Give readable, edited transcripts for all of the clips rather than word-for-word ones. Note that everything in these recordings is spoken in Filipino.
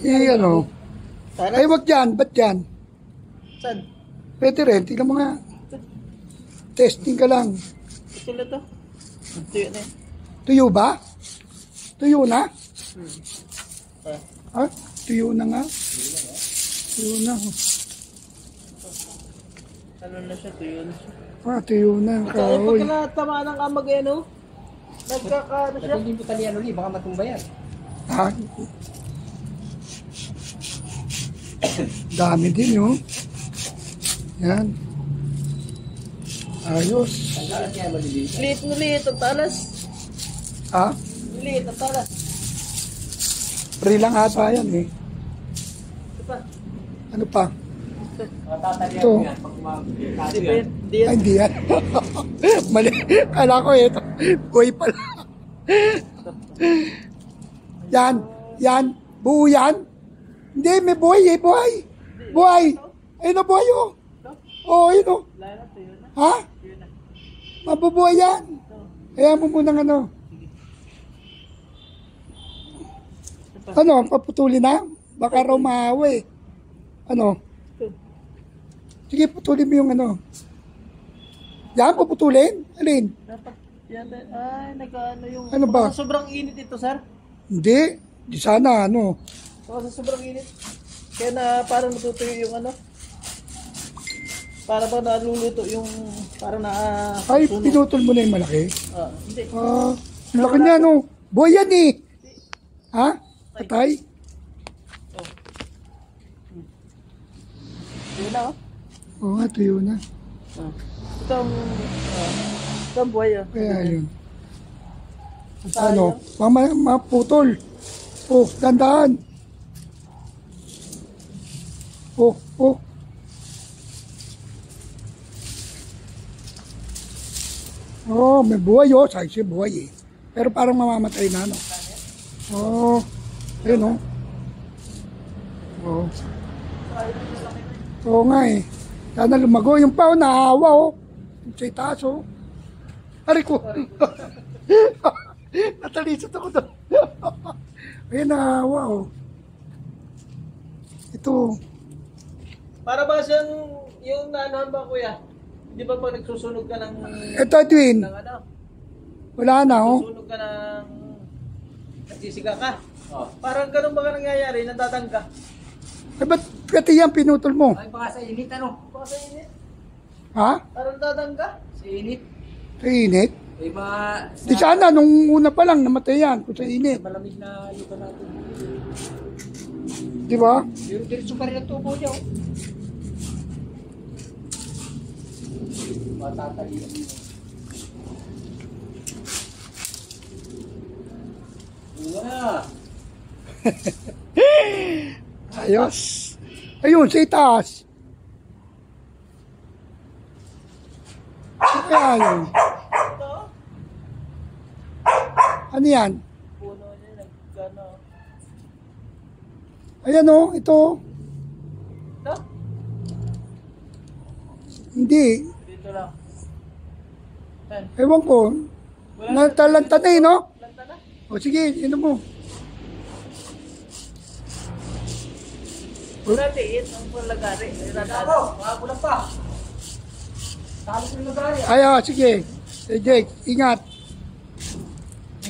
Ano? Sana? Ay, wag dyan. Ba't dyan? Saan? Pwede rin. Tingnan mo nga. Testing ka lang. Sila to. Tuyo na yun. Tuyo ba? Tuyo na? Ah. Ha? Tuyo na nga. Tuyo na. Ano na siya? Tuyo na siya. Ah, tuyo na. Kaya Kahoy. pag natamaan ng amag eh, no? Nagkakaano siya? Hindi po talian ulit, baka matumba yan. Ha? Dami din, oh. Yan. Ayos. Tanggalan yan, maliliit. Liit na liit ang talas. Ha? Liit ang talas. Free lang ata yan, eh. Ito pa. Ano pa? Matatalian Ito. mo yan pag Hindi pa yan. Hindi yan. Ay, hindi yan. Mali. Kala ko ito. Buhay pala. Yan. Yan. Buo yan. Hindi, may buhay eh. Buhay. Buhay. Ayun na buhay oh. Oo, ayun oh. Wala na, tuyo na. Ha? Tuyo na. Mabubuhay yan. Kaya mo munang ano. Ano, paputuli na? Baka raw maawa eh. Ano? Sige, putulin mo yung ano. Yan, puputulin? Alin? Dapat yan. Ay, nag-ano yung... Ano ba? Baka sobrang init ito, sir. Hindi. Di sana, ano. Baka sobrang init. Kaya na parang natutuyo yung ano. Para ba naluluto yung... Parang na... Ay, sunog. pinutol mo na yung malaki. Hindi. Ah, laki niya, no. Boy yan eh. Ha? Patay? Tuyo na, oh. Oo nga, tuyo na. Ito ang... ito ang buhay, oh. Kaya yun. Ano? Maputol. Oh, dandaan. Oh, oh. Oh, may buhay oh. Size buhay eh. Pero parang mamamatay na, no? Oh, ayun oh. Oh. Oo nga eh. Sana lumago. Yung pao, naawa oh. Sa itaas oh. Ari ko. Natalisot ako doon. Ayun, naawa oh. Ito. Para ba siyang yung naanohan ba, kuya? Di ba pag nagsusunog ka ng... Ito, Edwin. ng ano? Wala na oh. Nagsusunog ka ng... Nagsisiga ka? Oh. Parang ganun ba ka nangyayari? Natatangka? Ay, ba't kati yan pinutol mo? Ay, baka sa init, ano? Baka sa init? Ha? Parang natatangka? Sa init. Sa init? Eh, mga... Di sana, nung una pa lang, namatay yan. Kung sa init. Malamig na lugar natin. Di ba? Pero diretso pa rin ang tubo niya, oh. Matatalian mo. Wala. Ayos. Ayun, sa itaas. Kaya yun. Ito? Ano yan? Puno niya, nagkano. Ayan o, ito. Ito? Hindi. Dito lang. Saan? Ewan ko. Natalanta na eh, no? Lanta na? O sige, ino mo. Naliit ang palagari. Ako, makakulang pa. Talo ko yung lagari. Ay, sige. Eh, Jake, ingat.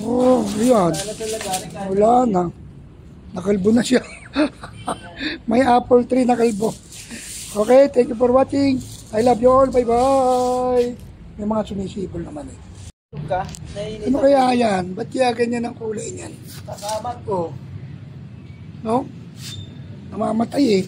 Oh, ayan. Lala sa lagari ka. Wala na. Nakalbo na siya. May apple tree na kalbo. Okay, thank you for watching. I love you all. Bye-bye. May mga sumisipol naman eh. Ka? Nainit Ano kaya yan? Ba't kaya ganyan ang kulay niyan? Kasamat. Oh. No? Namamatay eh.